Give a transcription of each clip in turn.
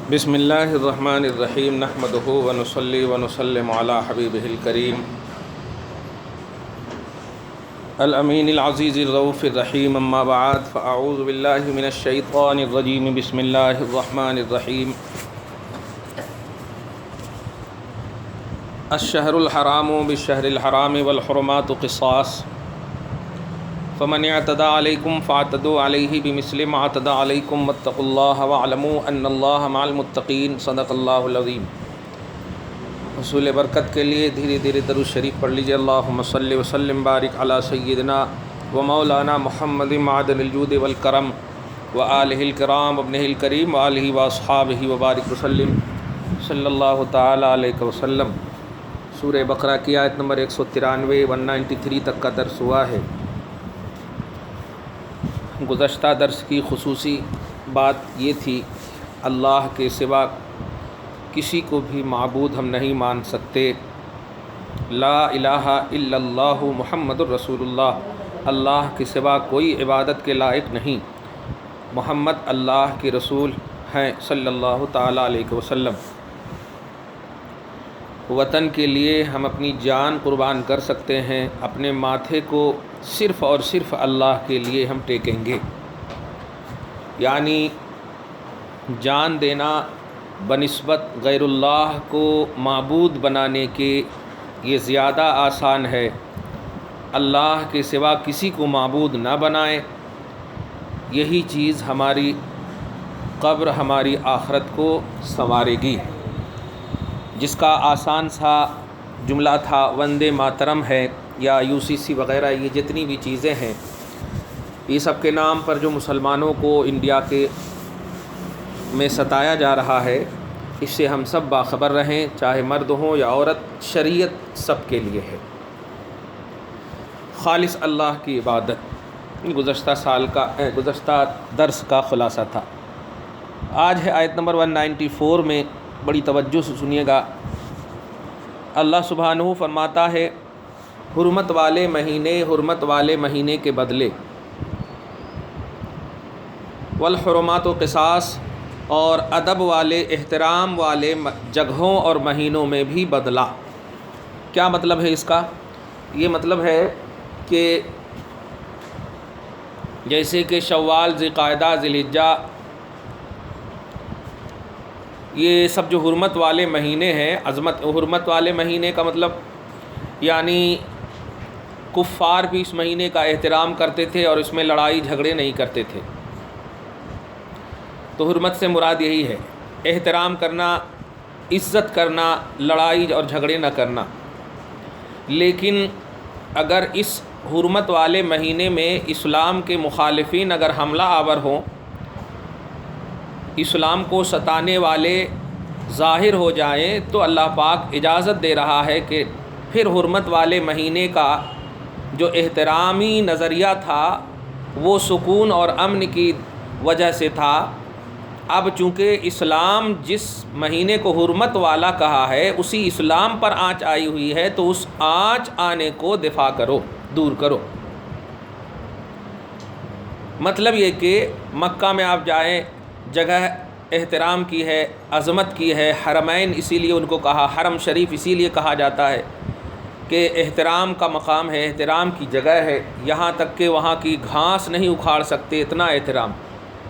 بسم اللہ الرحمن الرحیم نحمدہ ونصلی ونسلم علی حبیبہ الکریم الامین العزیز الرؤوف الرحیم اما بعد فاعوذ باللہ من الشیطان الرجیم بسم اللہ الرحمن الرحیم الشہر الحرام بالشہر الحرام والحرمات قصاص فمن اعتدى علیکم فاعتدوا علیہ بمثل ما اعتدى علیکم واتقوا اللہ واعلموا ان اللہ مع المتقین صدق اللہ العظیم۔ حصول برکت کے لیے دھیرے دھیرے درود شریف پڑھ لیجیے۔ اللہم صلی وسلم بارک علی سیدنا و مولانا محمد معدن الجود والکرم وآلہ الکرام ابنہ الکریم وآلہ واصحابہ وبارک وسلم صلی اللہ تعالی علیہ وسلم۔ سورہ بقرہ کی آیت نمبر 193 193 تک کا درس ہوا ہے۔ گزشتہ درس کی خصوصی بات یہ تھی، اللہ کے سوا کسی کو بھی معبود ہم نہیں مان سکتے۔ لا الہ الا اللہ محمد الرسول اللہ، اللہ کے سوا کوئی عبادت کے لائق نہیں، محمد اللہ کے رسول ہیں صلی اللہ تعالیٰ علیہ وسلم۔ وطن کے لیے ہم اپنی جان قربان کر سکتے ہیں، اپنے ماتھے کو صرف اور صرف اللہ کے لیے ہم ٹیکیں گے، یعنی جان دینا بنسبت غیر اللہ کو معبود بنانے کے یہ زیادہ آسان ہے۔ اللہ کے سوا کسی کو معبود نہ بنائیں، یہی چیز ہماری قبر ہماری آخرت کو سنوارے گی۔ جس کا آسان سا جملہ تھا وندے ماترم ہے یا UCC وغیرہ، یہ جتنی بھی چیزیں ہیں، یہ سب کے نام پر جو مسلمانوں کو انڈیا کے میں ستایا جا رہا ہے، اس سے ہم سب باخبر رہیں، چاہے مرد ہوں یا عورت، شریعت سب کے لیے ہے، خالص اللہ کی عبادت۔ گزشتہ درس کا خلاصہ تھا۔ آج ہے آیت نمبر 194 میں، بڑی توجہ سے سنیے گا۔ اللہ سبحانہ فرماتا ہے، حرمت والے مہینے کے بدلے، والحرمات و قصاص، اور ادب والے احترام والے جگہوں اور مہینوں میں بھی بدلہ۔ کیا مطلب ہے اس کا؟ یہ مطلب ہے کہ جیسے کہ شوال، ذوالقعدہ، ذوالحجہ، یہ سب جو حرمت والے مہینے ہیں، حرمت والے مہینے کا مطلب یعنی کفار بھی اس مہینے کا احترام کرتے تھے اور اس میں لڑائی جھگڑے نہیں کرتے تھے۔ تو حرمت سے مراد یہی ہے، احترام کرنا، عزت کرنا، لڑائی اور جھگڑے نہ کرنا۔ لیکن اگر اس حرمت والے مہینے میں اسلام کے مخالفین اگر حملہ آور ہوں، اسلام کو ستانے والے ظاہر ہو جائیں، تو اللہ پاک اجازت دے رہا ہے کہ پھر حرمت والے مہینے کا جو احترامی نظریہ تھا وہ سکون اور امن کی وجہ سے تھا۔ اب چونکہ اسلام جس مہینے کو حرمت والا کہا ہے، اسی اسلام پر آنچ آئی ہوئی ہے، تو اس آنچ آنے کو دفاع کرو، دور کرو۔ مطلب یہ کہ مکہ میں آپ جائیں، جگہ احترام کی ہے، عظمت کی ہے، حرمین اسی لیے ان کو کہا، حرم شریف اسی لیے کہا جاتا ہے کہ احترام کا مقام ہے، احترام کی جگہ ہے، یہاں تک کہ وہاں کی گھاس نہیں اکھاڑ سکتے، اتنا احترام۔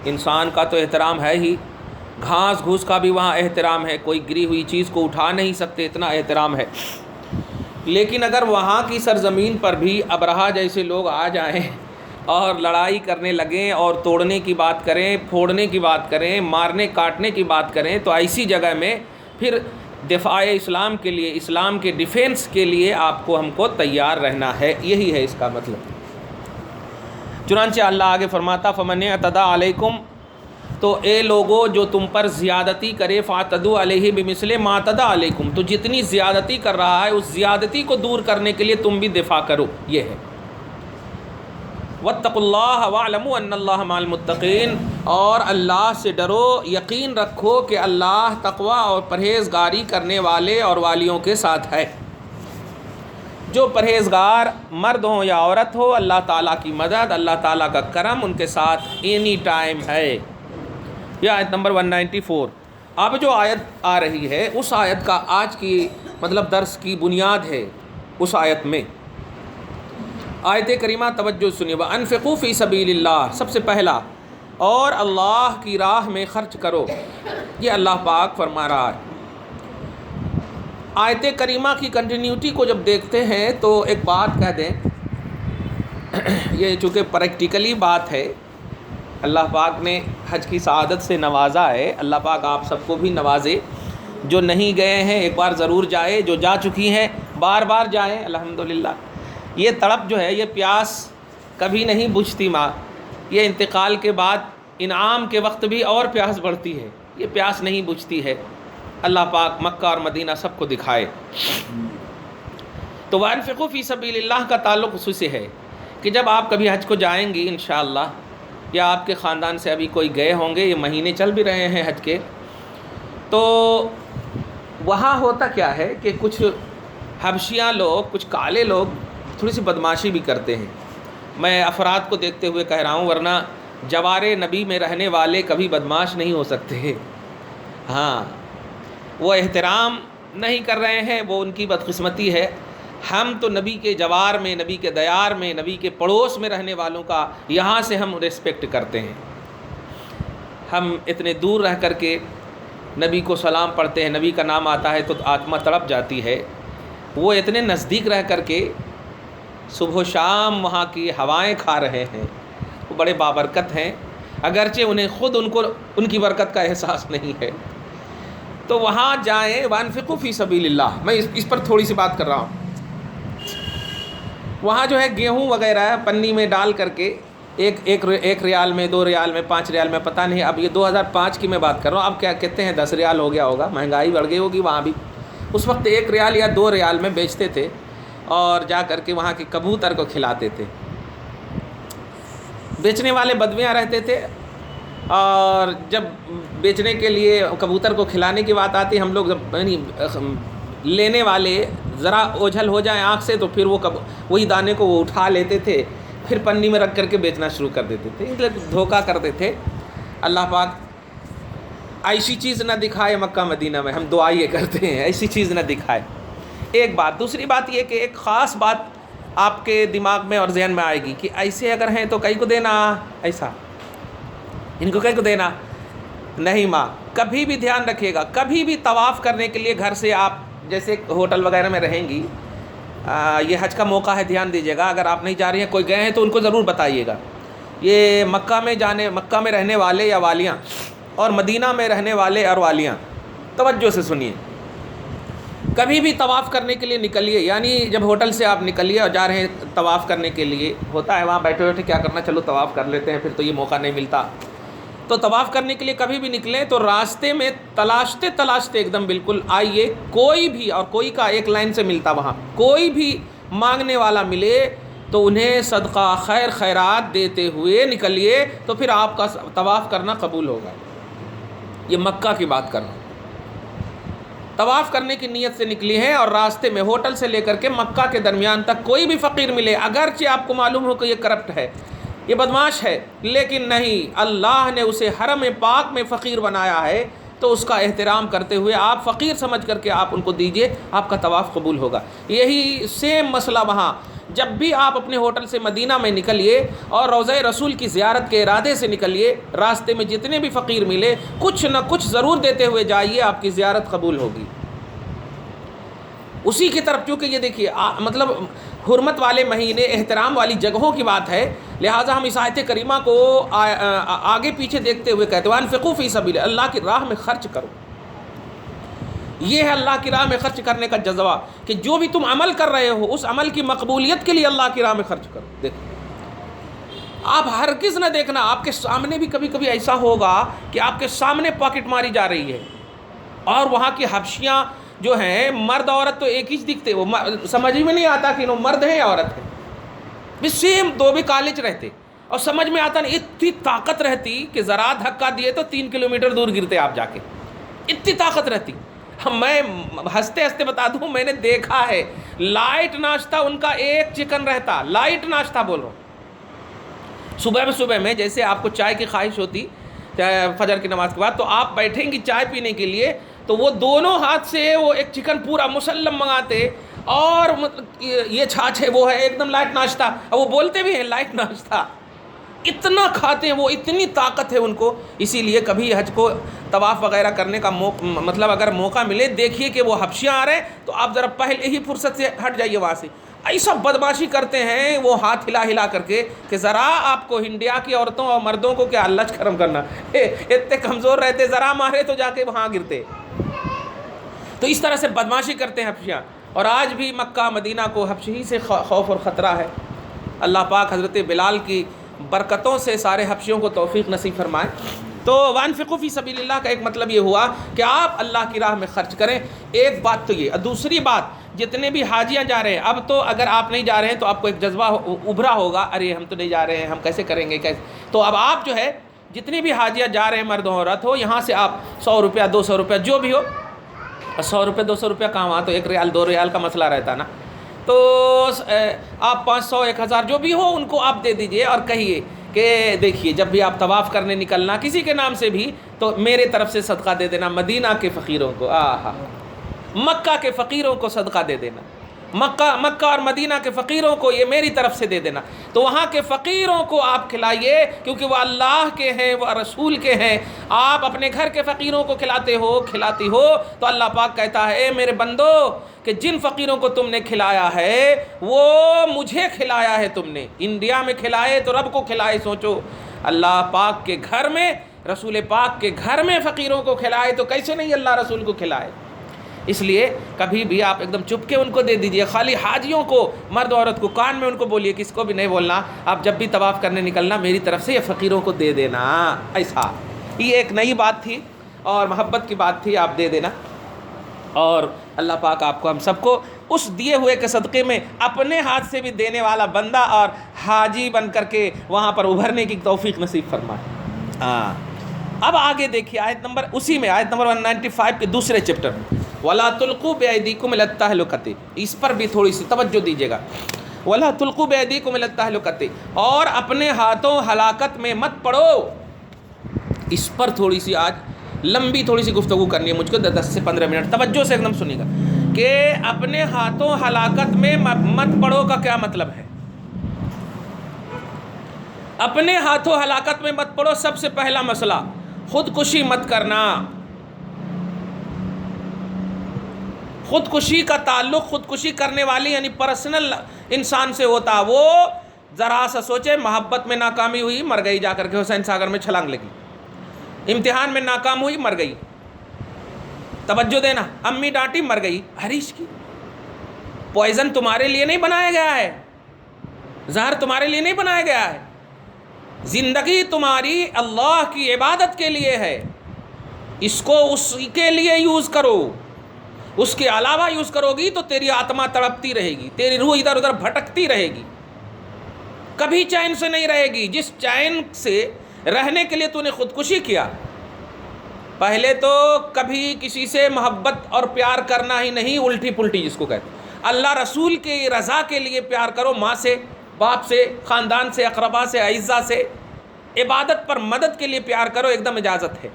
انسان کا تو احترام ہے ہی، گھاس گھوس کا بھی وہاں احترام ہے، کوئی گری ہوئی چیز کو اٹھا نہیں سکتے، اتنا احترام ہے۔ لیکن اگر وہاں کی سرزمین پر بھی ابرہا جیسے لوگ آ جائیں اور لڑائی کرنے لگیں اور توڑنے کی بات کریں، پھوڑنے کی بات کریں، مارنے کاٹنے کی بات کریں، تو ایسی جگہ میں پھر دفاع اسلام کے لیے، اسلام کے ڈیفینس کے لیے آپ کو ہم کو تیار رہنا ہے، یہی ہے اس کا مطلب۔ چنانچہ اللہ آگے فرماتا، فمن اعتدى علیکم، تو اے لوگو جو تم پر زیادتی کرے، فاعتدوا علیہ بمثل ما اعتدى علیکم، تو جتنی زیادتی کر رہا ہے اس زیادتی کو دور کرنے کے لیے تم بھی دفاع کرو، یہ ہے۔ واتقوا اللہ واعلموا ان اللہ مع المتقین، اور اللہ سے ڈرو، یقین رکھو کہ اللہ تقوی اور پرہیزگاری کرنے والے اور والیوں کے ساتھ ہے۔ جو پرہیزگار مرد ہوں یا عورت ہو، اللہ تعالیٰ کی مدد، اللہ تعالیٰ کا کرم ان کے ساتھ اینی ٹائم ہے۔ یہ آیت نمبر 194۔ اب جو آیت آ رہی ہے اس آیت کا آج کی مطلب درس کی بنیاد ہے اس آیت میں آیت کریمہ توجہ سنیے، وَأَنفِقُوا فِي سَبِيلِ اللَّهِ، سب سے پہلا اور اللہ کی راہ میں خرچ کرو، یہ اللہ پاک فرما رہا ہے۔ آیت کریمہ کی کنٹینیوٹی کو جب دیکھتے ہیں تو ایک بات کہہ دیں، یہ چونکہ پریکٹیکلی بات ہے، اللہ پاک نے حج کی سعادت سے نوازا ہے، اللہ پاک آپ سب کو بھی نوازے، جو نہیں گئے ہیں ایک بار ضرور جائے، جو جا چکی ہیں بار بار جائیں الحمدللہ۔ یہ تڑپ جو ہے، یہ پیاس کبھی نہیں بجھتی ماں، یہ انتقال کے بعد انعام کے وقت بھی اور پیاس بڑھتی ہے، یہ پیاس نہیں بجھتی ہے۔ اللہ پاک مکہ اور مدینہ سب کو دکھائے۔ تو وَأَنفِقُوا فِي سَبِيلِ اللَّهِ کا تعلق اسی سے ہے کہ جب آپ کبھی حج کو جائیں گی انشاءاللہ، یا آپ کے خاندان سے ابھی کوئی گئے ہوں گے، یہ مہینے چل بھی رہے ہیں حج کے، تو وہاں ہوتا کیا ہے کہ کچھ حبشیاں لوگ، کچھ کالے لوگ تھوڑی سی بدماشی بھی کرتے ہیں۔ میں افراد کو دیکھتے ہوئے کہہ رہا ہوں، ورنہ جوار نبی میں رہنے والے کبھی بدماش نہیں ہو سکتے۔ ہاں، وہ احترام نہیں کر رہے ہیں، وہ ان کی بدقسمتی ہے۔ ہم تو نبی کے جوار میں، نبی کے دیار میں، نبی کے پڑوس میں رہنے والوں کا یہاں سے ہم ریسپیکٹ کرتے ہیں۔ ہم اتنے دور رہ کر کے نبی کو سلام پڑھتے ہیں، نبی کا نام آتا ہے تو آتما تڑپ جاتی ہے۔ وہ اتنے نزدیک رہ کر کے صبح و شام وہاں کی ہوائیں کھا رہے ہیں، وہ بڑے بابرکت ہیں، اگرچہ انہیں خود ان کی برکت کا احساس نہیں ہے۔ تو وہاں جائیں، وَأَنفِقُوا فِي سَبِيلِ اللَّهِ، میں اس پر تھوڑی سی بات کر رہا ہوں۔ وہاں جو ہے گیہوں وغیرہ پنی میں ڈال کر کے ایک ریال میں، 2 ریال میں، 5 ریال میں، پتہ نہیں، اب یہ 2005 کی میں بات کر رہا ہوں، اب کیا کہتے ہیں 10 ریال ہو گیا ہوگا، مہنگائی بڑھ گئی ہوگی وہاں بھی۔ اس وقت 1 ریال یا 2 ریال میں بیچتے تھے اور جا کر کے وہاں کے کبوتر کو کھلاتے تھے۔ بیچنے والے بدویاں رہتے تھے، اور جب بیچنے کے لیے کبوتر کو کھلانے کی بات آتی، ہم لوگ جب یعنی لینے والے ذرا اوجھل ہو جائیں آنکھ سے تو پھر وہی دانے کو وہ اٹھا لیتے تھے، پھر پنی میں رکھ کر کے بیچنا شروع کر دیتے تھے، دھوکہ کرتے تھے۔ اللہ پاک ایسی چیز نہ دکھائے مکہ مدینہ میں، ہم دعا یہ کرتے ہیں ایسی چیز نہ دکھائے۔ ایک بات، دوسری بات یہ کہ ایک خاص بات آپ کے دماغ میں اور ذہن میں آئے گی کہ ایسے اگر ہیں تو کئی کو دینا، ایسا ان کو کئی کو دینا نہیں۔ ماں کبھی بھی دھیان رکھیے گا، کبھی بھی طواف کرنے کے لیے گھر سے آپ جیسے ہوٹل وغیرہ میں رہیں گی، یہ حج کا موقع ہے، دھیان دیجیے گا، اگر آپ نہیں جا رہی ہیں، کوئی گئے ہیں تو ان کو ضرور بتائیے گا۔ یہ مکہ میں رہنے والے یا والیاں اور مدینہ میں رہنے والے اور والیاں توجہ سے سنیے، کبھی بھی طواف کرنے کے لیے نکلیے، یعنی جب ہوٹل سے آپ نکلیے اور جا رہے ہیں طواف کرنے کے لیے، ہوتا ہے وہاں بیٹھے بیٹھے کیا کرنا، چلو طواف کر لیتے ہیں، پھر تو یہ موقع نہیں ملتا۔ تو طواف کرنے کے لیے کبھی بھی نکلیں تو راستے میں تلاشتے ایک دم بالکل آئیے، کوئی بھی، اور کوئی کا ایک لائن سے ملتا، وہاں کوئی بھی مانگنے والا ملے تو انہیں صدقہ خیرات دیتے ہوئے نکلیے، تو پھر آپ کا طواف کرنا قبول ہوگا۔ یہ مکہ کی بات کر رہا ہوں، طواف کرنے کی نیت سے نکلی ہیں اور راستے میں ہوٹل سے لے کر کے مکہ کے درمیان تک کوئی بھی فقیر ملے، اگرچہ آپ کو معلوم ہو کہ یہ کرپٹ ہے، یہ بدماش ہے، لیکن نہیں، اللہ نے اسے حرم پاک میں فقیر بنایا ہے، تو اس کا احترام کرتے ہوئے آپ فقیر سمجھ کر کے آپ ان کو دیجئے، آپ کا طواف قبول ہوگا۔ یہی سیم مسئلہ وہاں، جب بھی آپ اپنے ہوٹل سے مدینہ میں نکلیے اور روضہ رسول کی زیارت کے ارادے سے نکلیے، راستے میں جتنے بھی فقیر ملے کچھ نہ کچھ ضرور دیتے ہوئے جائیے، آپ کی زیارت قبول ہوگی۔ اسی کی طرف، کیونکہ یہ دیکھیے مطلب حرمت والے مہینے، احترام والی جگہوں کی بات ہے، لہٰذا ہم اس آیت کریمہ کو آگے پیچھے دیکھتے ہوئے کہتے ہیں وَأَنفِقُوا فِي سَبِيلِ، اللہ کی راہ میں خرچ کرو۔ یہ ہے اللہ کی راہ میں خرچ کرنے کا جذبہ، کہ جو بھی تم عمل کر رہے ہو اس عمل کی مقبولیت کے لیے اللہ کی راہ میں خرچ کرو۔ دیکھو، آپ ہرگز نہ دیکھنا، آپ کے سامنے بھی کبھی کبھی ایسا ہوگا کہ آپ کے سامنے پاکٹ ماری جا رہی ہے، اور وہاں کی حبشیاں جو ہیں، مرد عورت تو ایک ہی دکھتے، وہ سمجھ میں نہیں آتا کہ وہ مرد ہیں یا عورت ہے، بھی سیم دو بھی کالج رہتے، اور سمجھ میں آتا نہیں، اتنی طاقت رہتی کہ ذرا دھکا دیے تو 3 کلومیٹر دور گرتے آپ جا کے، اتنی طاقت رہتی۔ میں ہنستے ہنستے بتا دوں، میں نے دیکھا ہے، لائٹ ناشتہ ان کا ایک چکن رہتا، لائٹ ناشتہ بول رہا ہوں، صبح میں جیسے آپ کو چائے کی خواہش ہوتی، فجر کی نماز کے بعد، تو آپ بیٹھیں گی چائے پینے کے لیے، تو وہ دونوں ہاتھ سے وہ ایک چکن پورا مسلم منگاتے، اور یہ چھاچھ ہے وہ ہے ایک دم لائٹ ناشتہ، اور وہ بولتے بھی ہیں لائٹ ناشتہ، اتنا کھاتے ہیں وہ، اتنی طاقت ہے ان کو۔ اسی لیے کبھی حج کو طواف وغیرہ کرنے کا مطلب اگر موقع ملے، دیکھیے کہ وہ حبشیاں آ رہے ہیں تو آپ ذرا پہلے ہی فرصت سے ہٹ جائیے وہاں سے۔ ایسا بدماشی کرتے ہیں وہ ہاتھ ہلا ہلا کر کے کہ ذرا آپ کو انڈیا کی عورتوں اور مردوں کو کیا اللہ کرم کرنا، اتنے کمزور رہتے، ذرا مارے تو جا کے وہاں گرتے۔ تو اس طرح سے بدماشی کرتے ہیں حبشیاں، اور آج بھی مکہ مدینہ کو حبشی سے خوف اور خطرہ ہے۔ اللہ پاک حضرت بلال کی برکتوں سے سارے حبشیوں کو توفیق نصیب فرمائے۔ تو وانفقوا فی سبیل اللہ کا ایک مطلب یہ ہوا کہ آپ اللہ کی راہ میں خرچ کریں، ایک بات تو یہ۔ اور دوسری بات، جتنے بھی حاجیاں جا رہے ہیں، اب تو اگر آپ نہیں جا رہے ہیں تو آپ کو ایک جذبہ ابھرا ہوگا، ارے ہم تو نہیں جا رہے ہیں، ہم کیسے کریں گے کیسے، تو اب آپ جو ہے جتنی بھی حاجیاں جا رہے ہیں، مرد ہو عورت ہو، یہاں سے آپ 100 روپیہ 200 روپیہ جو بھی ہو، 100 روپے 200 روپیہ کہاں، وہاں تو 1 ریال 2 ریال کا مسئلہ رہتا نا، تو آپ 500 1000 جو بھی ہو ان کو آپ دے دیجئے، اور کہیے کہ دیکھیے جب بھی آپ طواف کرنے نکلنا کسی کے نام سے بھی، تو میرے طرف سے صدقہ دے دینا مدینہ کے فقیروں کو، مکہ کے فقیروں کو صدقہ دے دینا، مکہ اور مدینہ کے فقیروں کو یہ میری طرف سے دے دینا۔ تو وہاں کے فقیروں کو آپ کھلائیے، کیونکہ وہ اللہ کے ہیں، وہ رسول کے ہیں۔ آپ اپنے گھر کے فقیروں کو کھلاتے ہو، کھلاتی ہو، تو اللہ پاک کہتا ہے اے میرے بندو کہ جن فقیروں کو تم نے کھلایا ہے وہ مجھے کھلایا ہے، تم نے انڈیا میں کھلائے تو رب کو کھلائے۔ سوچو اللہ پاک کے گھر میں، رسول پاک کے گھر میں فقیروں کو کھلائے تو کیسے نہیں اللہ رسول کو کھلائے۔ اس لیے کبھی بھی آپ ایک دم چپ کے ان کو دے دیجئے، خالی حاجیوں کو، مرد عورت کو کان میں ان کو بولیے، کس کو بھی نہیں بولنا، آپ جب بھی طواف کرنے نکلنا میری طرف سے یہ فقیروں کو دے دینا، ایسا۔ یہ ایک نئی بات تھی اور محبت کی بات تھی، آپ دے دینا۔ اور اللہ پاک آپ کو ہم سب کو اس دیے ہوئے کے صدقے میں اپنے ہاتھ سے بھی دینے والا بندہ اور حاجی بن کر کے وہاں پر ابھرنے کی توفیق نصیب فرمائے۔ اب آگے دیکھیے آیت نمبر، اسی میں آیت نمبر 195 کے دوسرے چیپٹر میں، وَلَا تُلْقُوا بِأَيْدِيكُمْ إِلَى التَّهْلُكَةِ، اس پر بھی تھوڑی سی توجہ دیجیے گا۔ وَلَا تُلْقُوا بِأَيْدِيكُمْ إِلَى التَّهْلُكَةِ، اور اپنے ہاتھوں ہلاکت میں مت پڑو۔ اس پر تھوڑی سی آج لمبی تھوڑی سی گفتگو کرنی ہے مجھ کو، 10 سے 15 منٹ، توجہ سے ایک دم سنیے گا کہ اپنے ہاتھوں ہلاکت میں مت پڑو کا کیا مطلب ہے۔ اپنے ہاتھوں ہلاکت میں مت پڑو، سب سے پہلا مسئلہ خودکشی مت کرنا۔ خودکشی کا تعلق خودکشی کرنے والی یعنی پرسنل انسان سے ہوتا۔ وہ ذرا سا سوچے، محبت میں ناکامی ہوئی، مر گئی جا کر کے حسین ساگر میں چھلانگ لگی، امتحان میں ناکام ہوئی، مر گئی، توجہ دینا، امی ڈانٹی، مر گئی۔ ہریش کی پوائزن تمہارے لیے نہیں بنایا گیا ہے، زہر تمہارے لیے نہیں بنایا گیا ہے، زندگی تمہاری اللہ کی عبادت کے لیے ہے، اس کو اس کے لیے یوز کرو، اس کے علاوہ یوز کرو گی تو تیری آتما تڑپتی رہے گی، تیری روح ادھر ادھر بھٹکتی رہے گی، کبھی چین سے نہیں رہے گی۔ جس چین سے رہنے کے لیے تو نے خودکشی کیا، پہلے تو کبھی کسی سے محبت اور پیار کرنا ہی نہیں، الٹی پلٹی جس کو کہتے ہیں، اللہ رسول کی رضا کے لیے پیار کرو، ماں سے، باپ سے، خاندان سے، اقربا سے، اعزا سے، عبادت پر مدد کے لیے پیار کرو، ایک دم اجازت ہے۔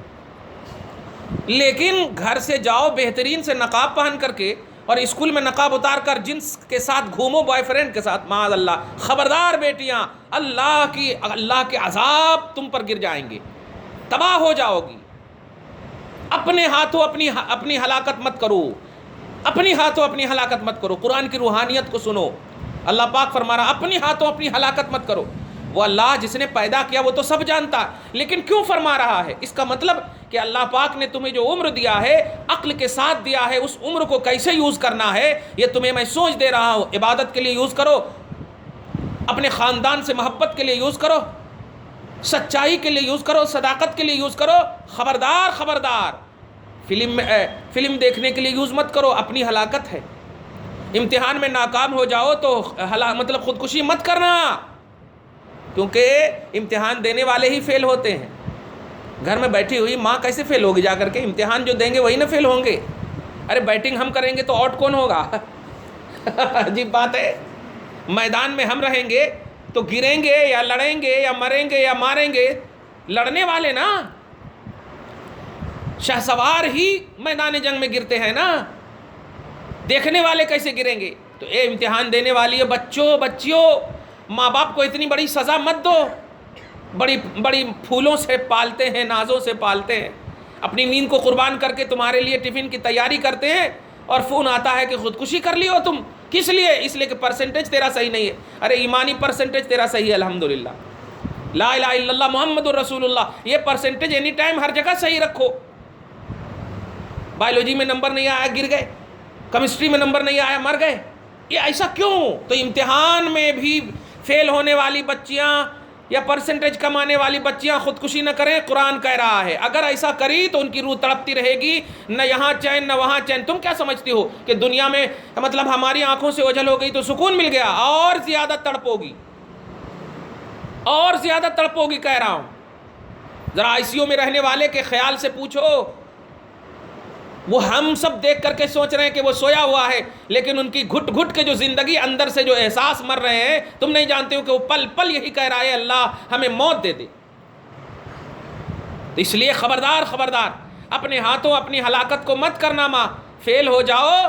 لیکن گھر سے جاؤ بہترین سے نقاب پہن کر کے، اور اسکول میں نقاب اتار کر جنس کے ساتھ گھومو، بوائے فرینڈ کے ساتھ، معاذ اللہ، خبردار بیٹیاں، اللہ کے عذاب تم پر گر جائیں گے، تباہ ہو جاؤ گی۔ اپنے ہاتھوں اپنی ہلاکت مت کرو، اپنی ہاتھوں اپنی ہلاکت مت کرو۔ قرآن کی روحانیت کو سنو، اللہ پاک فرما رہا اپنی ہاتھوں اپنی ہلاکت مت کرو۔ وہ اللہ جس نے پیدا کیا وہ تو سب جانتا، لیکن کیوں فرما رہا ہے؟ اس کا مطلب کہ اللہ پاک نے تمہیں جو عمر دیا ہے، عقل کے ساتھ دیا ہے، اس عمر کو کیسے یوز کرنا ہے یہ تمہیں میں سوچ دے رہا ہوں۔ عبادت کے لیے یوز کرو، اپنے خاندان سے محبت کے لیے یوز کرو، سچائی کے لیے یوز کرو، صداقت کے لیے یوز کرو۔ خبردار خبردار، فلم دیکھنے کے لیے یوز مت کرو، اپنی ہلاکت ہے۔ امتحان میں ناکام ہو جاؤ تو مطلب خودکشی مت کرنا، کیونکہ امتحان دینے والے ہی فیل ہوتے ہیں۔ گھر میں بیٹھی ہوئی ماں کیسے فیل ہوگی جا کر کے؟ امتحان جو دیں گے وہی نہ فیل ہوں گے۔ ارے بیٹنگ ہم کریں گے تو آؤٹ کون ہوگا؟ عجیب بات ہے، میدان میں ہم رہیں گے تو گریں گے یا لڑیں گے یا مریں گے یا ماریں گے، لڑنے والے نا، شہسوار ہی میدان جنگ میں گرتے ہیں نا، دیکھنے والے کیسے گریں گے؟ تو اے امتحان دینے والی بچیوں، ماں باپ کو اتنی بڑی سزا مت دو، بڑی بڑی پھولوں سے پالتے ہیں، نازوں سے پالتے ہیں، اپنی نیند کو قربان کر کے تمہارے لیے ٹفن کی تیاری کرتے ہیں، اور فون آتا ہے کہ خودکشی کر لی ہو تم، کس لیے؟ اس لیے کہ پرسنٹیج تیرا صحیح نہیں ہے۔ ارے ایمانی پرسنٹیج تیرا صحیح ہے الحمدللہ، لا الہ الا اللہ محمد الرسول اللہ، یہ پرسنٹیج اینی ٹائم ہر جگہ صحیح رکھو۔ بایولوجی میں نمبر نہیں آیا گر گئے، کیمسٹری میں نمبر نہیں آیا مر گئے، یہ ایسا کیوں؟ تو امتحان میں بھی فیل ہونے والی بچیاں یا پرسنٹیج کمانے والی بچیاں خودکشی نہ کریں، قرآن کہہ رہا ہے اگر ایسا کری تو ان کی روح تڑپتی رہے گی، نہ یہاں چین نہ وہاں چین۔ تم کیا سمجھتی ہو کہ دنیا میں مطلب ہماری آنکھوں سے اوجھل ہو گئی تو سکون مل گیا؟ اور زیادہ تڑپو گی، اور زیادہ تڑپو گی، کہہ رہا ہوں۔ ذرا آئی سی یو میں رہنے والے کے خیال سے پوچھو، وہ ہم سب دیکھ کر کے سوچ رہے ہیں کہ وہ سویا ہوا ہے، لیکن ان کی گھٹ گھٹ کے جو زندگی اندر سے جو احساس مر رہے ہیں، تم نہیں جانتے ہو کہ وہ پل پل یہی کہہ رہا ہے اللہ ہمیں موت دے دے۔ تو اس لیے خبردار خبردار، اپنے ہاتھوں اپنی ہلاکت کو مت کرنا۔ ماں فیل ہو جاؤ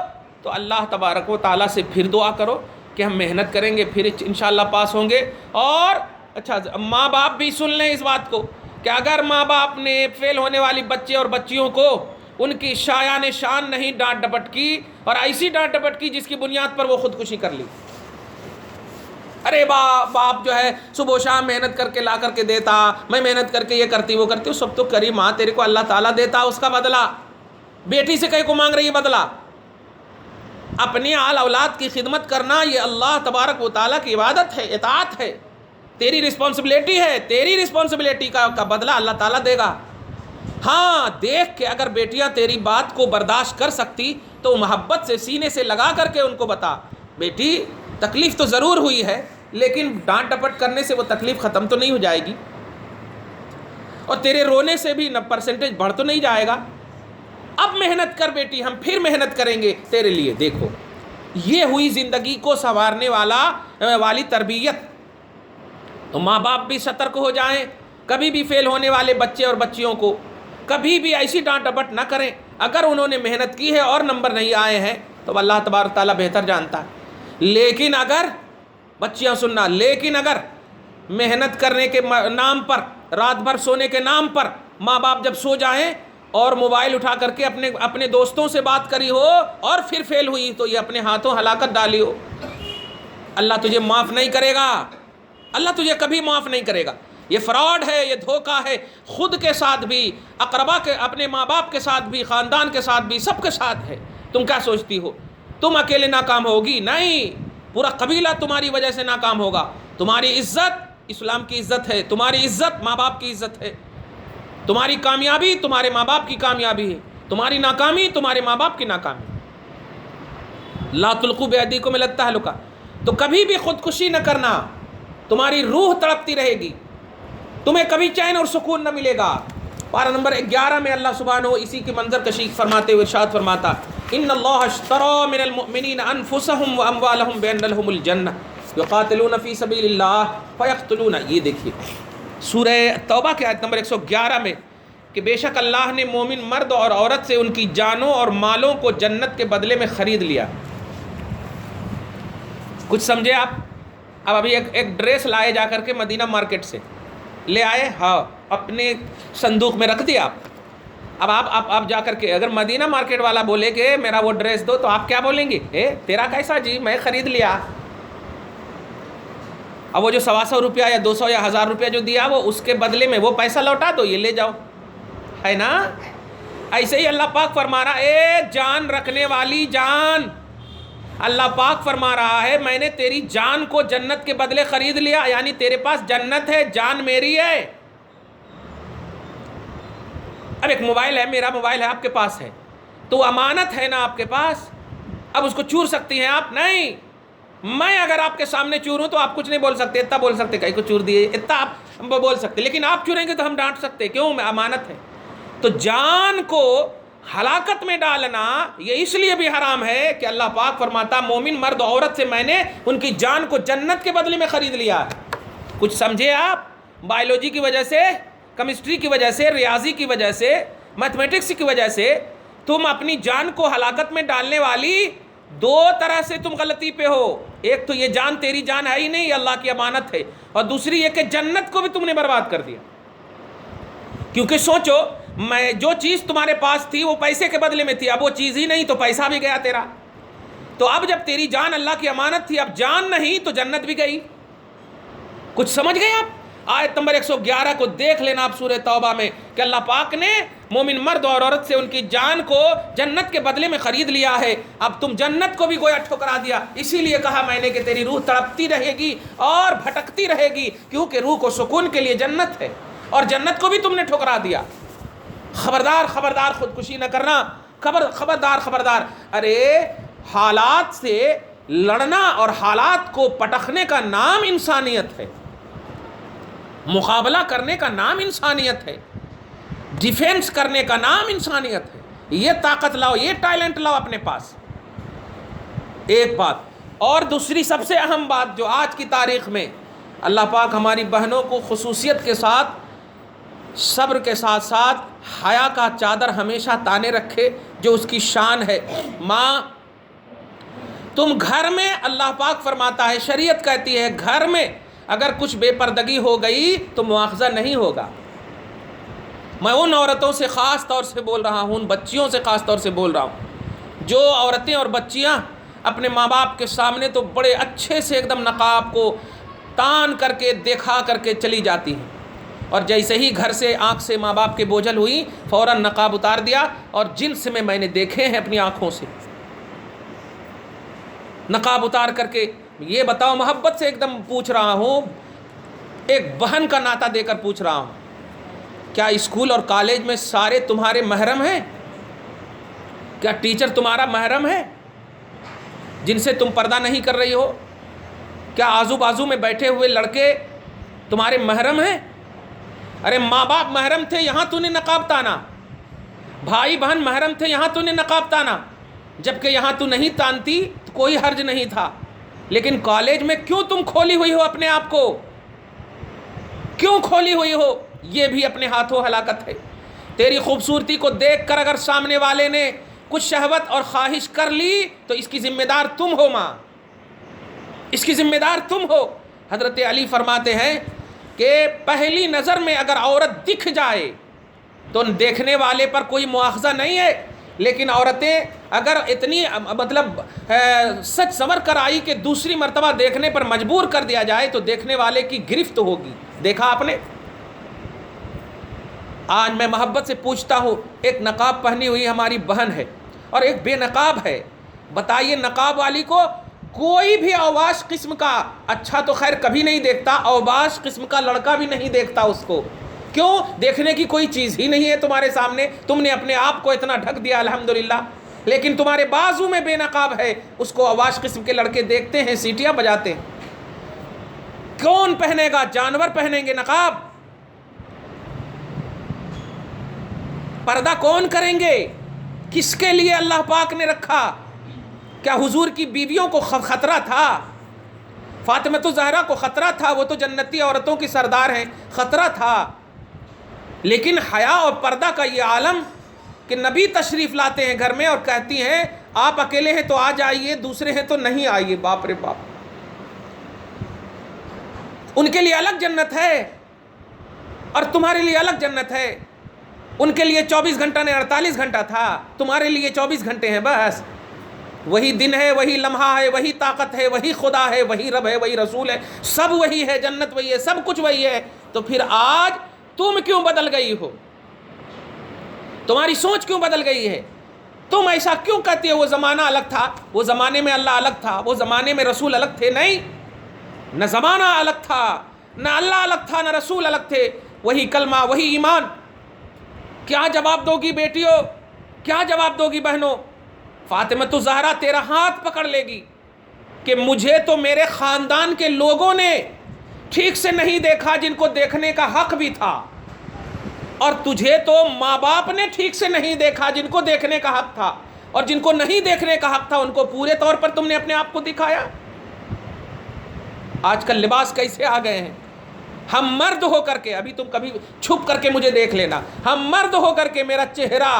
تو اللہ تبارک و تعالیٰ سے پھر دعا کرو کہ ہم محنت کریں گے، پھر انشاءاللہ پاس ہوں گے۔ اور اچھا ماں باپ بھی سن لیں اس بات کو کہ اگر ماں باپ نے فیل ہونے والی بچے اور بچیوں کو ان کی شایان شان نہیں ڈانٹ ڈپٹ کی، اور ایسی ڈانٹ ڈپٹ کی جس کی بنیاد پر وہ خودکشی کر لی، ارے باپ جو ہے صبح و شام محنت کر کے لا کر کے دیتا، میں محنت کر کے یہ کرتی وہ کرتی، سب تو کری ماں، تیرے کو اللہ تعالیٰ دیتا اس کا بدلہ، بیٹی سے کہیں کو مانگ رہی ہے بدلہ۔ اپنی آل اولاد کی خدمت کرنا یہ اللہ تبارک و تعالیٰ کی عبادت ہے، اطاعت ہے، تیری رسپانسبلٹی ہے، تیری رسپانسبلٹی کا بدلہ اللہ تعالیٰ دے گا۔ ہاں دیکھ کے اگر بیٹیاں تیری بات کو برداشت کر سکتی تو محبت سے سینے سے لگا کر کے ان کو بتا، بیٹی تکلیف تو ضرور ہوئی ہے، لیکن ڈانٹ ڈپٹ کرنے سے وہ تکلیف ختم تو نہیں ہو جائے گی، اور تیرے رونے سے بھی پرسنٹیج بڑھ تو نہیں جائے گا۔ اب محنت کر بیٹی، ہم پھر محنت کریں گے تیرے لیے۔ دیکھو یہ ہوئی زندگی کو سنوارنے والی تربیت۔ تو ماں باپ بھی سترک ہو جائیں، کبھی بھی فیل ہونے والے بچے اور بچیوں کو کبھی بھی ایسی ڈانٹ ڈپٹ نہ کریں۔ اگر انہوں نے محنت کی ہے اور نمبر نہیں آئے ہیں تو اللہ تبارک تعالیٰ بہتر جانتا ہے، لیکن اگر بچیاں سننا، لیکن اگر محنت کرنے کے نام پر، رات بھر سونے کے نام پر ماں باپ جب سو جائیں اور موبائل اٹھا کر کے اپنے دوستوں سے بات کری ہو اور پھر فیل ہوئی، تو یہ اپنے ہاتھوں ہلاکت ڈالی ہو، اللہ تجھے معاف نہیں کرے گا، اللہ تجھے کبھی معاف نہیں کرے گا۔ یہ فراڈ ہے، یہ دھوکہ ہے، خود کے ساتھ بھی، اقربا کے، اپنے ماں باپ کے ساتھ بھی، خاندان کے ساتھ بھی، سب کے ساتھ ہے۔ تم کیا سوچتی ہو تم اکیلے ناکام ہوگی؟ نہیں، پورا قبیلہ تمہاری وجہ سے ناکام ہوگا۔ تمہاری عزت اسلام کی عزت ہے، تمہاری عزت ماں باپ کی عزت ہے، تمہاری کامیابی تمہارے ماں باپ کی کامیابی ہے، تمہاری ناکامی تمہارے ماں باپ کی ناکامی۔ لا تلقوا بأیدیکم الی التہلکہ، تو کبھی بھی خودکشی نہ کرنا، تمہاری روح تڑپتی رہے گی، تمہیں کبھی چین اور سکون نہ ملے گا۔ پارہ نمبر 11 میں اللہ سبحانہ اسی کی منظر کشی فرماتے ہوئے ارشاد فرماتا، ان اللہ اشتری من المؤمنین انفسهم واموالهم بان لهم الجنہ یقاتلون فی سبیل اللہ فیقتلون۔ یہ دیکھیے سورہ توبہ کی آیت نمبر 111 میں کہ بے شک اللہ نے مومن مرد اور عورت سے ان کی جانوں اور مالوں کو جنت کے بدلے میں خرید لیا۔ کچھ سمجھے آپ؟ اب ابھی ایک ڈریس لائے جا کر کے مدینہ مارکیٹ سے لے آئے، ہاں اپنے صندوق میں رکھ دیا۔ اب آپ جا کر کے اگر مدینہ مارکیٹ والا بولے کہ میرا وہ ڈریس دو، تو آپ کیا بولیں گے؟ تیرا کیسا جی، میں خرید لیا۔ اب وہ جو 125 روپیہ یا 200 یا 1000 روپیہ جو دیا، وہ اس کے بدلے میں وہ پیسہ لوٹا دو، یہ لے جاؤ، ہے نا؟ ایسے ہی اللہ پاک فرما رہا ہے، جان رکھنے والی جان، اللہ پاک فرما رہا ہے میں نے تیری جان کو جنت کے بدلے خرید لیا، یعنی تیرے پاس جنت ہے، جان میری ہے۔ اب ایک موبائل ہے، میرا موبائل ہے، آپ کے پاس ہے، تو وہ امانت ہے نا آپ کے پاس، اب اس کو چور سکتی ہیں آپ؟ نہیں۔ میں اگر آپ کے سامنے چور ہوں تو آپ کچھ نہیں بول سکتے، اتنا بول سکتے کہیں کو چور دیے، اتنا آپ بول سکتے، لیکن آپ چوریں گے تو ہم ڈانٹ سکتے، کیوں؟ امانت ہے۔ تو جان کو ہلاکت میں ڈالنا یہ اس لیے بھی حرام ہے کہ اللہ پاک فرماتا مومن مرد و عورت سے میں نے ان کی جان کو جنت کے بدلے میں خرید لیا۔ کچھ سمجھے آپ؟ بایولوجی کی وجہ سے، کیمسٹری کی وجہ سے، ریاضی کی وجہ سے میتھمیٹکس کی وجہ سے تم اپنی جان کو ہلاکت میں ڈالنے والی دو طرح سے تم غلطی پہ ہو. ایک تو یہ جان تیری جان ہے ہی نہیں، یہ اللہ کی امانت ہے، اور دوسری یہ کہ جنت کو بھی تم نے برباد کر دیا. کیونکہ سوچو، میں جو چیز تمہارے پاس تھی وہ پیسے کے بدلے میں تھی، اب وہ چیز ہی نہیں تو پیسہ بھی گیا تیرا. تو اب جب تیری جان اللہ کی امانت تھی، اب جان نہیں تو جنت بھی گئی. کچھ سمجھ گئے آپ؟ آیت نمبر 111 کو دیکھ لینا آپ سورہ توبہ میں کہ اللہ پاک نے مومن مرد اور عورت سے ان کی جان کو جنت کے بدلے میں خرید لیا ہے. اب تم جنت کو بھی گویا ٹھکرا دیا. اسی لیے کہا میں نے کہ تیری روح تڑپتی رہے گی اور بھٹکتی رہے گی، کیونکہ روح کو سکون کے لیے جنت ہے، اور جنت کو بھی تم نے ٹھکرا دیا. خبردار خبردار خودکشی نہ کرنا، خبردار خبردار. ارے حالات سے لڑنا اور حالات کو پٹخنے کا نام انسانیت ہے، مقابلہ کرنے کا نام انسانیت ہے، ڈیفینس کرنے کا نام انسانیت ہے. یہ طاقت لاؤ، یہ ٹیلنٹ لاؤ اپنے پاس. ایک بات اور دوسری سب سے اہم بات جو آج کی تاریخ میں اللہ پاک ہماری بہنوں کو خصوصیت کے ساتھ صبر کے ساتھ ساتھ حیا کا چادر ہمیشہ تانے رکھے جو اس کی شان ہے. ماں تم گھر میں، اللہ پاک فرماتا ہے، شریعت کہتی ہے گھر میں اگر کچھ بے پردگی ہو گئی تو مواخذہ نہیں ہوگا. میں ان عورتوں سے خاص طور سے بول رہا ہوں، ان بچیوں سے خاص طور سے بول رہا ہوں جو عورتیں اور بچیاں اپنے ماں باپ کے سامنے تو بڑے اچھے سے ایک دم نقاب کو تان کر کے دکھا کر کے چلی جاتی ہیں، اور جیسے ہی گھر سے آنکھ سے ماں باپ کے بوجھل ہوئی فوراً نقاب اتار دیا. اور جنس میں نے دیکھے ہیں اپنی آنکھوں سے نقاب اتار کر کے. یہ بتاؤ، محبت سے ایک دم پوچھ رہا ہوں، ایک بہن کا ناطہ دے کر پوچھ رہا ہوں، کیا اسکول اور کالج میں سارے تمہارے محرم ہیں؟ کیا ٹیچر تمہارا محرم ہے جن سے تم پردہ نہیں کر رہی ہو؟ کیا آزو بازو میں بیٹھے ہوئے لڑکے تمہارے محرم ہیں؟ ارے ماں باپ محرم تھے، یہاں تو نے نقاب تانا. بھائی بہن محرم تھے، یہاں تو نے نقاب تانا. جبکہ یہاں تو نہیں تانتی تو کوئی حرج نہیں تھا. لیکن کالج میں کیوں تم کھولی ہوئی ہو اپنے آپ کو؟ کیوں کھولی ہوئی ہو؟ یہ بھی اپنے ہاتھوں ہلاکت ہے. تیری خوبصورتی کو دیکھ کر اگر سامنے والے نے کچھ شہوت اور خواہش کر لی تو اس کی ذمہ دار تم ہو ماں، اس کی ذمہ دار تم ہو. حضرت علی فرماتے ہیں کہ پہلی نظر میں اگر عورت دکھ جائے تو دیکھنے والے پر کوئی مواخذہ نہیں ہے، لیکن عورتیں اگر اتنی سچ سنور کر آئی کہ دوسری مرتبہ دیکھنے پر مجبور کر دیا جائے تو دیکھنے والے کی گرفت ہوگی. دیکھا آپ نے؟ آج میں محبت سے پوچھتا ہوں، ایک نقاب پہنی ہوئی ہماری بہن ہے اور ایک بے نقاب ہے. بتائیے نقاب والی کو کوئی بھی اوباش قسم کا، اچھا تو خیر کبھی نہیں دیکھتا، اوباش قسم کا لڑکا بھی نہیں دیکھتا اس کو. کیوں؟ دیکھنے کی کوئی چیز ہی نہیں ہے تمہارے سامنے. تم نے اپنے آپ کو اتنا ڈھک دیا الحمدللہ. لیکن تمہارے بازو میں بے نقاب ہے، اس کو اوباش قسم کے لڑکے دیکھتے ہیں، سیٹیاں بجاتے ہیں. کون پہنے گا؟ جانور پہنیں گے نقاب؟ پردہ کون کریں گے؟ کس کے لیے اللہ پاک نے رکھا؟ کیا حضور کی بیویوں کو خطرہ تھا؟ فاطمہ زہرا کو خطرہ تھا، وہ تو جنتی عورتوں کی سردار ہیں، خطرہ تھا. لیکن حیا اور پردہ کا یہ عالم کہ نبی تشریف لاتے ہیں گھر میں اور کہتی ہیں آپ اکیلے ہیں تو آ جائیے، دوسرے ہیں تو نہیں آئیے. باپ رے باپ! ان کے لیے الگ جنت ہے اور تمہارے لیے الگ جنت ہے. ان کے لیے 24 گھنٹہ نہیں 48 گھنٹہ تھا، تمہارے لیے 24 گھنٹے ہیں بس. وہی دن ہے، وہی لمحہ ہے، وہی طاقت ہے، وہی خدا ہے، وہی رب ہے، وہی رسول ہے، سب وہی ہے، جنت وہی ہے، سب کچھ وہی ہے. تو پھر آج تم کیوں بدل گئی ہو؟ تمہاری سوچ کیوں بدل گئی ہے؟ تم ایسا کیوں کہتے ہو وہ زمانہ الگ تھا، وہ زمانے میں اللہ الگ تھا، وہ زمانے میں رسول الگ تھے؟ نہیں، نہ زمانہ الگ تھا، نہ اللہ الگ تھا، نہ رسول الگ تھے. وہی کلمہ، وہی ایمان. کیا جواب دو گی بیٹیوں؟ کیا جواب دو گی بہنوں؟ فاطمہ زہرا تیرا ہاتھ پکڑ لے گی کہ مجھے تو میرے خاندان کے لوگوں نے ٹھیک سے نہیں دیکھا جن کو دیکھنے کا حق بھی تھا، اور تجھے تو ماں باپ نے ٹھیک سے نہیں دیکھا جن کو دیکھنے کا حق تھا، اور جن کو نہیں دیکھنے کا حق تھا ان کو پورے طور پر تم نے اپنے آپ کو دکھایا. آج کل لباس کیسے آ گئے ہیں، ہم مرد ہو کر کے، ابھی تم کبھی چھپ کر کے مجھے دیکھ لینا، ہم مرد ہو کر کے میرا چہرہ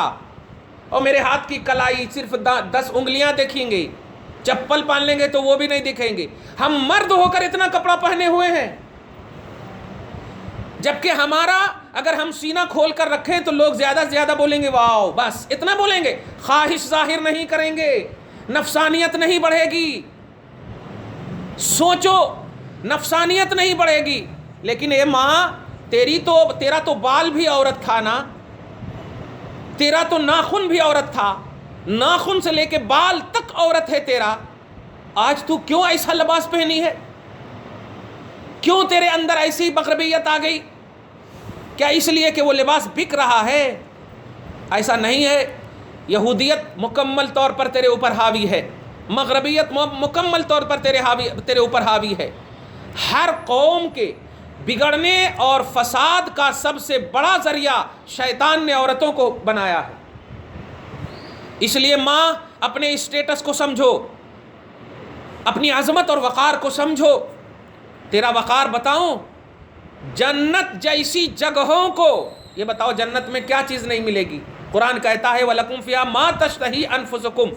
اور میرے ہاتھ کی کلائی صرف 10 انگلیاں دیکھیں گے، چپل پہن لیں گے تو وہ بھی نہیں دکھیں گے، ہم مرد ہو کر اتنا کپڑا پہنے ہوئے ہیں، جبکہ ہمارا اگر ہم سینہ کھول کر رکھیں تو لوگ زیادہ سے زیادہ بولیں گے واو، بس اتنا بولیں گے، خواہش ظاہر نہیں کریں گے، نفسانیت نہیں بڑھے گی، سوچو نفسانیت نہیں بڑھے گی۔ لیکن اے ماں، تیرا تو بال بھی عورت تھا نا، تیرا تو ناخن بھی عورت تھا، ناخن سے لے کے بال تک عورت ہے تیرا، آج تو کیوں ایسا لباس پہنی ہے؟ کیوں تیرے اندر ایسی مغربیت آ گئی؟ کیا اس لیے کہ وہ لباس بک رہا ہے؟ ایسا نہیں ہے، یہودیت مکمل طور پر تیرے اوپر حاوی ہے، مغربیت مکمل طور پر تیرے اوپر حاوی ہے۔ ہر قوم کے بگڑنے اور فساد کا سب سے بڑا ذریعہ شیطان نے عورتوں کو بنایا ہے۔ اس لیے ماں، اپنے اسٹیٹس کو سمجھو، اپنی عظمت اور وقار کو سمجھو۔ تیرا وقار بتاؤں، جنت جیسی جگہوں کو، یہ بتاؤ جنت میں کیا چیز نہیں ملے گی؟ قرآن کہتا ہے وَلَكُمْ فِيهَا مَا تَشْتَهِي أَنفُسُكُمْ،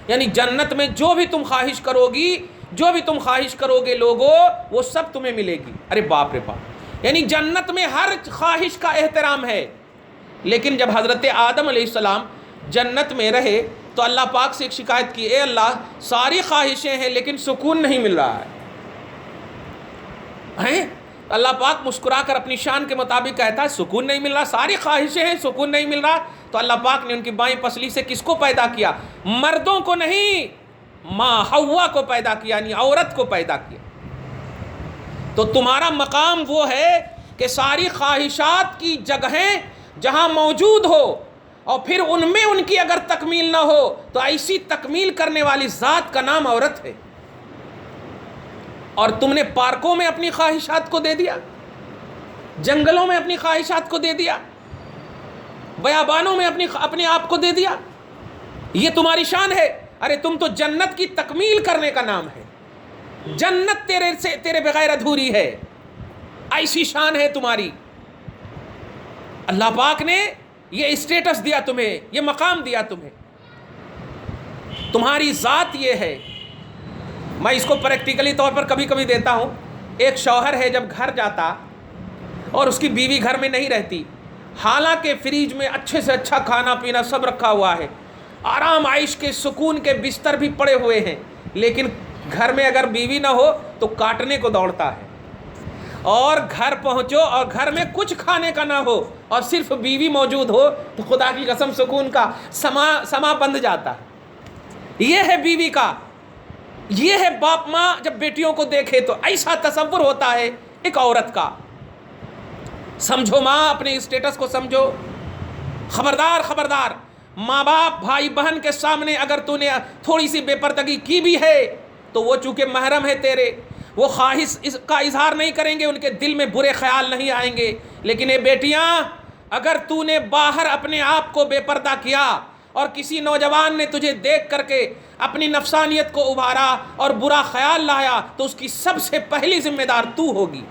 یعنی جنت میں جو بھی تم خواہش کرو گی، جو بھی تم خواہش کرو گے لوگوں، وہ سب تمہیں ملے گی۔ ارے باپ رے باپ، یعنی جنت میں ہر خواہش کا احترام ہے۔ لیکن جب حضرت آدم علیہ السلام جنت میں رہے تو اللہ پاک سے ایک شکایت کی، اے اللہ، ساری خواہشیں ہیں لیکن سکون نہیں مل رہا ہے۔ اللہ پاک مسکرا کر اپنی شان کے مطابق کہتا ہے سکون نہیں مل رہا، ساری خواہشیں ہیں، سکون نہیں مل رہا۔ تو اللہ پاک نے ان کی بائیں پسلی سے کس کو پیدا کیا؟ مردوں کو نہیں، ماں حوا کو پیدا کیا، یعنی عورت کو پیدا کیا۔ تو تمہارا مقام وہ ہے کہ ساری خواہشات کی جگہیں جہاں موجود ہو، اور پھر ان میں ان کی اگر تکمیل نہ ہو تو ایسی تکمیل کرنے والی ذات کا نام عورت ہے۔ اور تم نے پارکوں میں اپنی خواہشات کو دے دیا، جنگلوں میں اپنی خواہشات کو دے دیا، بیابانوں میں اپنے آپ کو دے دیا، یہ تمہاری شان ہے؟ ارے تم تو جنت کی تکمیل کرنے کا نام ہے، جنت تیرے بغیر ادھوری ہے، ایسی شان ہے تمہاری۔ اللہ پاک نے یہ اسٹیٹس دیا تمہیں، یہ مقام دیا تمہیں، تمہاری ذات یہ ہے۔ میں اس کو پریکٹیکلی طور پر کبھی کبھی دیتا ہوں۔ ایک شوہر ہے جب گھر جاتا اور اس کی بیوی گھر میں نہیں رہتی، حالانکہ فریج میں اچھے سے اچھا کھانا پینا سب رکھا ہوا ہے، آرام عیش کے سکون کے بستر بھی پڑے ہوئے ہیں، لیکن گھر میں اگر بیوی نہ ہو تو کاٹنے کو دوڑتا ہے، اور گھر پہنچو اور گھر میں کچھ کھانے کا نہ ہو اور صرف بیوی موجود ہو تو خدا کی قسم سکون کا سما بند جاتا ہے۔ یہ ہے بیوی کا، یہ ہے باپ ماں جب بیٹیوں کو دیکھے تو ایسا تصور ہوتا ہے ایک عورت کا۔ سمجھو ماں، اپنے اسٹیٹس کو سمجھو، خبردار خبردار، ماں باپ بھائی بہن کے سامنے اگر تو نے تھوڑی سی بے پردگی کی بھی ہے تو وہ چونکہ محرم ہے تیرے، وہ خواہش کا اظہار نہیں کریں گے، ان کے دل میں برے خیال نہیں آئیں گے۔ لیکن اے بیٹیاں، اگر تو نے باہر اپنے آپ کو بے پردہ کیا اور کسی نوجوان نے تجھے دیکھ کر کے اپنی نفسانیت کو ابھارا اور برا خیال لایا تو اس کی سب سے پہلی ذمہ دار تو ہوگی۔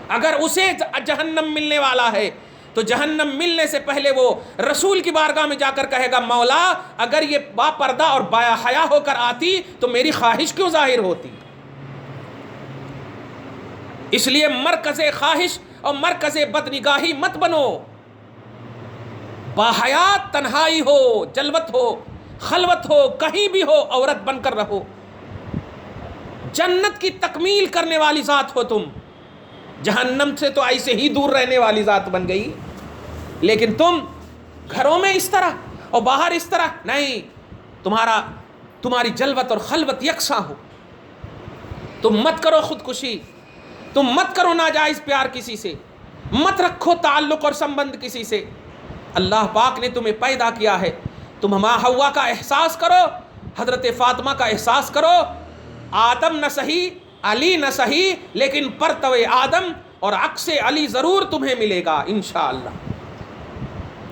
اگر اسے جہنم ملنے والا ہے تو جہنم ملنے سے پہلے وہ رسول کی بارگاہ میں جا کر کہے گا، مولا اگر یہ با پردہ اور با حیا ہو کر آتی تو میری خواہش کیوں ظاہر ہوتی؟ اس لیے مرکز خواہش اور مرکز بدنگاہی مت بنو، باحیات تنہائی ہو، جلوت ہو، خلوت ہو، کہیں بھی ہو، عورت بن کر رہو، جنت کی تکمیل کرنے والی ذات ہو تم۔ جہنم سے تو ایسے ہی دور رہنے والی ذات بن گئی، لیکن تم گھروں میں اس طرح اور باہر اس طرح نہیں، تمہاری جلوت اور خلوت یکساں ہو۔ تم مت کرو خودکشی، تم مت کرو ناجائز پیار کسی سے، مت رکھو تعلق اور سمبند کسی سے۔ اللہ پاک نے تمہیں پیدا کیا ہے، تم ماں حوا کا احساس کرو، حضرت فاطمہ کا احساس کرو۔ آدم نہ صحیح، علی نہ صحیح، لیکن پرتو آدم اور عکس علی ضرور تمہیں ملے گا انشاءاللہ،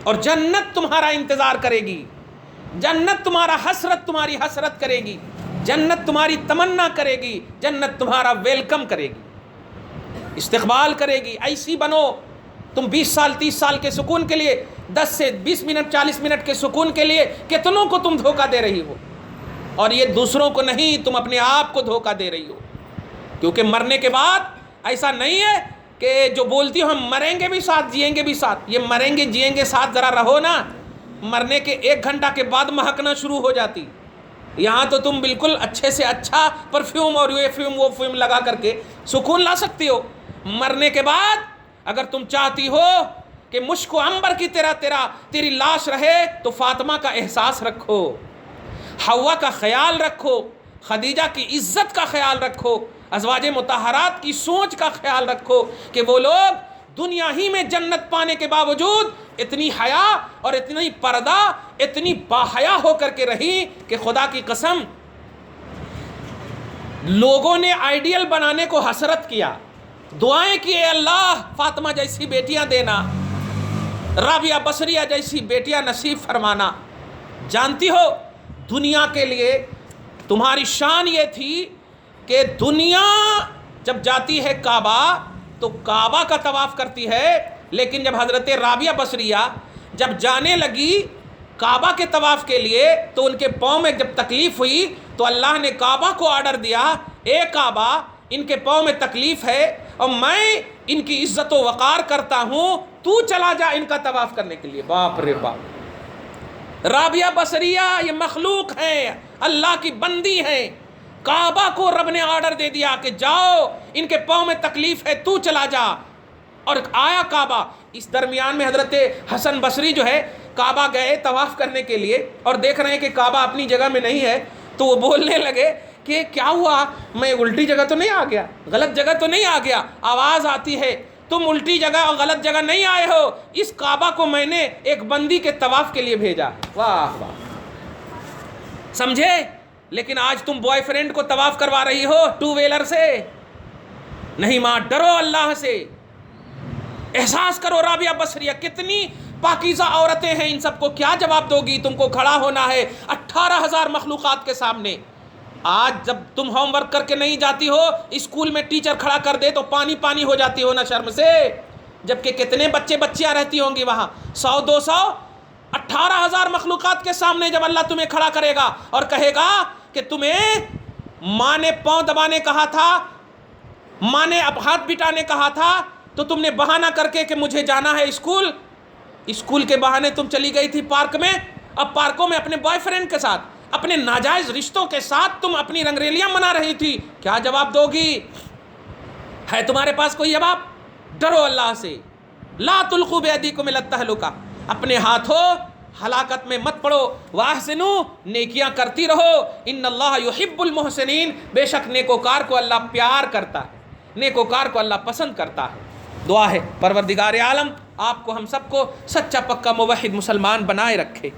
اور جنت تمہارا انتظار کرے گی، جنت تمہاری حسرت کرے گی، جنت تمہاری تمنا کرے گی، جنت تمہارا ویلکم کرے گی۔ استقبال کرے گی. ایسی بنو تم 20 سال 30 سال کے سکون کے لیے، 10 سے 20 منٹ 40 منٹ کے سکون کے لیے کتنوں کو تم دھوکہ دے رہی ہو، اور یہ دوسروں کو نہیں، تم اپنے آپ کو دھوکہ دے رہی ہو. کیونکہ مرنے کے بعد ایسا نہیں ہے کہ جو بولتی ہو ہم مریں گے بھی ساتھ جئیں گے بھی ساتھ. یہ مریں گے جئیں گے ساتھ ذرا رہو نا، مرنے کے 1 گھنٹہ کے بعد مہکنا شروع ہو جاتی. یہاں تو تم بالکل اچھے سے اچھا پرفیوم اور یہ فیوم وہ فیوم لگا کر کے سکون لا سکتی ہو. مرنے کے بعد اگر تم چاہتی ہو کہ مشک و عنبر کی تیری لاش رہے تو فاطمہ کا احساس رکھو، حوا کا خیال رکھو، خدیجہ کی عزت کا خیال رکھو، ازواج مطہرات کی سوچ کا خیال رکھو کہ وہ لوگ دنیا ہی میں جنت پانے کے باوجود اتنی حیا اور اتنی پردہ، اتنی باحیا ہو کر کے رہی کہ خدا کی قسم لوگوں نے آئیڈیل بنانے کو حسرت کیا. دعائیں کی اے اللہ فاطمہ جیسی بیٹیاں دینا، رابعہ بصریہ جیسی بیٹیاں نصیب فرمانا. جانتی ہو دنیا کے لیے تمہاری شان یہ تھی کہ دنیا جب جاتی ہے کعبہ تو کعبہ کا طواف کرتی ہے، لیکن جب حضرت رابعہ بصریہ جب جانے لگی کعبہ کے طواف کے لیے تو ان کے پاؤں میں جب تکلیف ہوئی تو اللہ نے کعبہ کو آرڈر دیا، اے کعبہ ان کے پاؤں میں تکلیف ہے اور میں ان کی عزت و وقار کرتا ہوں، تو چلا جا ان کا طواف کرنے کے لیے. باپ رے باپ، رابعہ بصریہ یہ مخلوق ہیں، اللہ کی بندی ہیں. کعبہ کو رب نے آرڈر دے دیا کہ جاؤ ان کے پاؤں میں تکلیف ہے تو چلا جا، اور آیا کعبہ. اس درمیان میں حضرت حسن بصری جو ہے کعبہ گئے طواف کرنے کے لیے اور دیکھ رہے ہیں کہ کعبہ اپنی جگہ میں نہیں ہے، تو وہ بولنے لگے کہ کیا ہوا، میں الٹی جگہ تو نہیں آ گیا، غلط جگہ تو نہیں آ گیا. آواز آتی ہے تم الٹی جگہ اور غلط جگہ نہیں آئے ہو، اس کعبہ کو میں نے ایک بندی کے طواف کے لیے بھیجا. واہ واہ، سمجھے؟ لیکن آج تم بوائے فرینڈ کو طواف کروا رہی ہو 2 ویلر سے. نہیں ماں، ڈرو اللہ سے، احساس کرو رابعہ بصریہ کتنی پاکیزہ عورتیں ہیں، ان سب کو کیا جواب دو گی؟ تم کو کھڑا ہونا ہے 18,000 مخلوقات کے سامنے. آج جب تم ہوم ورک کر کے نہیں جاتی ہو، اسکول میں ٹیچر کھڑا کر دے تو پانی پانی ہو جاتی ہو نا شرم سے، جبکہ کتنے بچے بچیاں رہتی ہوں گی وہاں، 100 200 18,000 مخلوقات کے سامنے جب اللہ تمہیں کھڑا کرے گا اور کہے گا کہ تمہیں ماں نے پاؤں دبانے کہا تھا، ماں نے اب ہاتھ بٹانے کہا تھا، تو تم نے بہانہ کر کے کہ مجھے جانا ہے اسکول کے بہانے تم چلی گئی تھی پارک میں. اب پارکوں میں اپنے بوائے فرینڈ کے ساتھ، اپنے ناجائز رشتوں کے ساتھ تم اپنی رنگریلیاں منا رہی تھی. کیا جواب دو گی؟ ہے تمہارے پاس کوئی جواب؟ ڈرو اللہ سے. لا تلقوا بأیدیکم الی التہلکہ، اپنے ہاتھوں ہلاکت میں مت پڑو. واحسنوا، نیکیاں کرتی رہو. ان اللہ یحب المحسنین، بے شک نیکوکار کو اللہ پیار کرتا ہے، نیکوکار کو اللہ پسند کرتا ہے. دعا ہے پروردگار عالم آپ کو ہم سب کو سچا پکا موحد مسلمان بنائے رکھے.